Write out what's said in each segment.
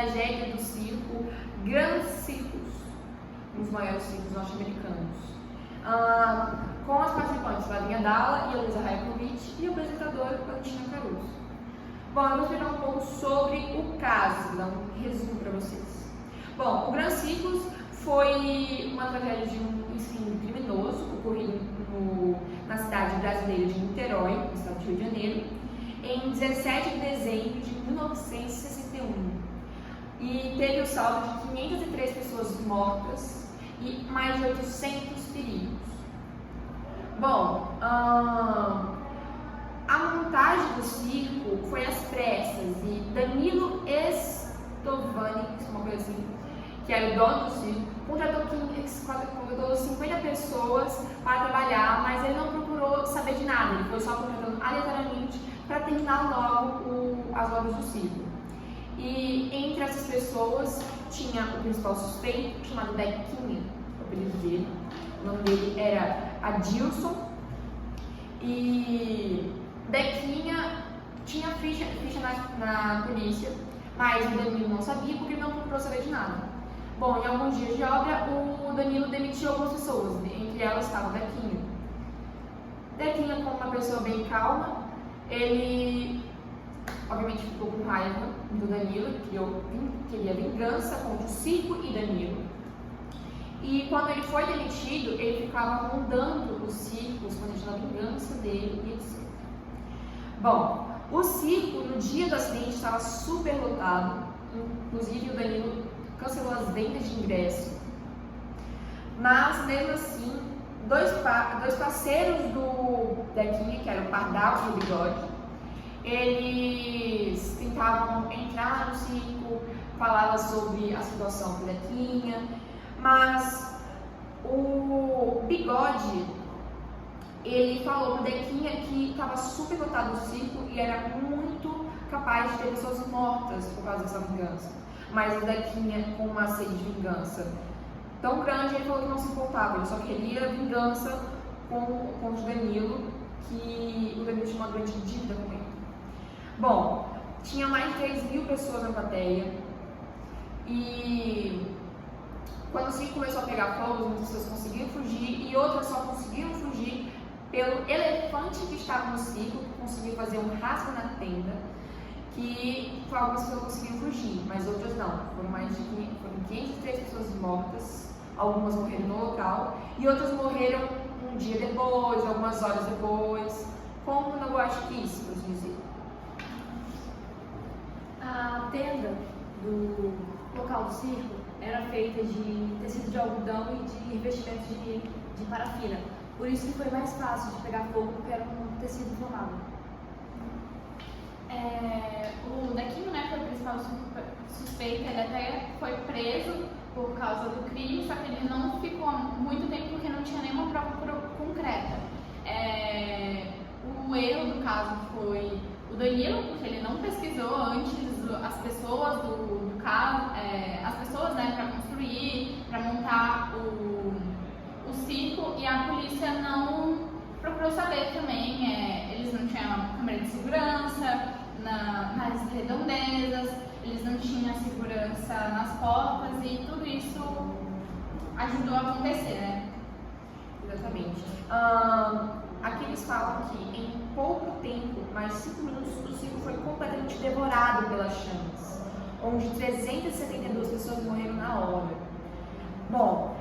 tragédia do circo Grand Circus, um dos maiores circos norte-americanos, com as participantes Lavinha Dalla e Elisa Rajakovic e o apresentador Valentina Caruso. Bom, eu vou explicar um pouco sobre o caso, vou dar um resumo para vocês. Bom, o Grand Circus foi uma tragédia de um incêndio criminoso ocorrido na cidade brasileira de Niterói, no estado do Rio de Janeiro, em 17 de dezembro de 1961. E teve o saldo de 503 pessoas mortas e mais de 800 feridos. Bom, a montagem do circo foi às pressas e Danilo Estovani, uma coisa assim, que era o dono do circo, contratou 50 pessoas para trabalhar, mas ele não procurou saber de nada, ele foi só contratando aleatoriamente para terminar logo as obras do circo. E entre essas pessoas tinha o principal suspeito, chamado Bequinha, o apelido dele. O nome dele era Adilson. E Bequinha tinha ficha na polícia, mas o Danilo não sabia porque ele não procurou saber de nada. Bom, em alguns dias de obra, o Danilo demitiu algumas pessoas, entre elas estava o Bequinha. Bequinha, como uma pessoa bem calma, ele obviamente ficou com raiva do Danilo, queria vingança contra o circo e Danilo. E quando ele foi demitido, ele ficava rondando os circos, planejando a vingança dele e etc. Bom, o circo no dia do acidente estava super lotado, inclusive o Danilo cancelou as vendas de ingresso. Mas mesmo assim, dois parceiros do Bequinha, que eram o Pardal e o Bigode, eles tentavam entrar no circo, falavam sobre a situação do Bequinha, mas o Bigode, ele falou pro Bequinha que estava super lotado o circo e era muito capaz de ter pessoas mortas por causa dessa vingança. Mas o Bequinha, com uma sede de vingança tão grande, ele falou que não se importava, ele só queria vingança com o Danilo, que o Danilo tinha uma grande dívida com ele. Bom, tinha mais de 3.000 pessoas na plateia e quando o circo começou a pegar fogo, muitas pessoas conseguiram fugir e outras só conseguiram fugir pelo elefante que estava no circo, que conseguiu fazer um rasgo na tenda, que algumas pessoas conseguiram fugir, mas outras não. Foram 503 pessoas mortas, algumas morreram no local e outras morreram um dia depois, algumas horas depois, como no Boate Kiss, por assim dizer. A tenda do local do circo era feita de tecido de algodão e de revestimento de parafina. Por isso que foi mais fácil de pegar fogo, porque era um tecido inflamável. O Bequinha, né, foi o principal suspeito, ele até foi preso por causa do crime, só que ele não ficou muito tempo porque não tinha nenhuma prova concreta. O erro do caso foi o Danilo, porque ele não pesquisou antes as pessoas do caso, as pessoas, né, para construir, para montar o circo, e a polícia não procurou saber também. Eles não tinham câmera de segurança nas redondezas, eles não tinham segurança nas portas e tudo isso ajudou a acontecer, né? Exatamente. Aqui eles falam que em pouco tempo, mais de 5 minutos, o circo foi completamente devorado pelas chamas, onde 372 pessoas morreram na hora. Bom,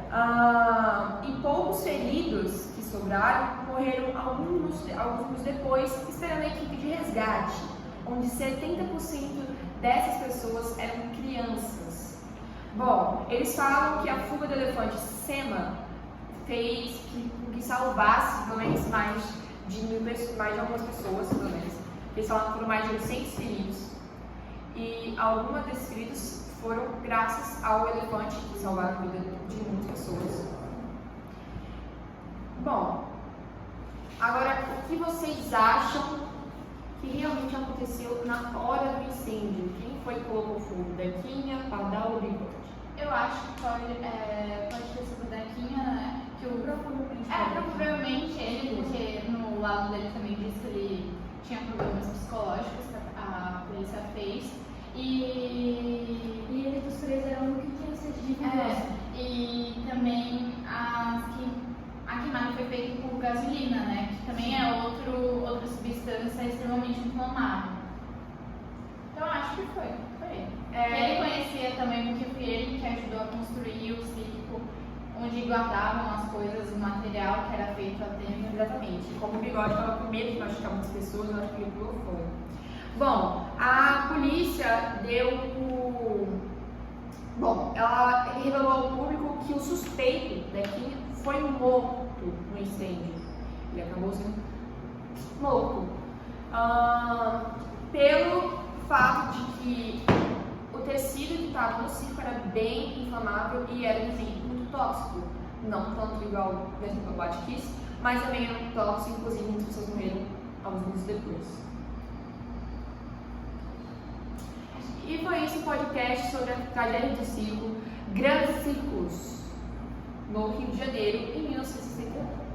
e poucos feridos que sobraram morreram alguns minutos depois, esperando a equipe de resgate, onde 70% dessas pessoas eram crianças. Bom, eles falam que a fuga do elefante Sema fez com que salvasse pelo menos mais de algumas pessoas, pelo menos. Eles falam que foram mais de 800 feridos. E algumas desses feridos foram graças ao elefante que salvaram a vida de muitas pessoas. Bom, agora o que vocês acham que realmente aconteceu na hora do incêndio? Quem foi que colocou fogo? Bequinha, Pardal ou Bigode? Eu acho que pode ter sido o Bequinha, né? Que provavelmente ele, porque no lado dele também disse que ele tinha problemas psicológicos que a polícia fez. E ele dos três era o único que tinha sede de vingança. E também a queimada foi feita por gasolina, né? Que também é outra substância extremamente inflamável. Então acho que foi ele. Ele conhecia também, porque foi ele que ajudou a construir o circo, onde guardavam as coisas, o material que era feito a tempo. Exatamente. Como o Bigode estava com medo de machucar muitas pessoas, eu acho que ele pulou fora. Bom, a polícia ela revelou ao público que o suspeito daqui foi morto no incêndio. Ele acabou sendo morto. Pelo fato de que o tecido que estava no circo era bem inflamável e era muito tóxico. Não tanto igual mesmo que o Batiquis, mas também era muito tóxico, inclusive muitas pessoas morreram alguns meses depois. E foi esse podcast sobre a tragédia do circo Grandes Circos, no Rio de Janeiro, em 1961.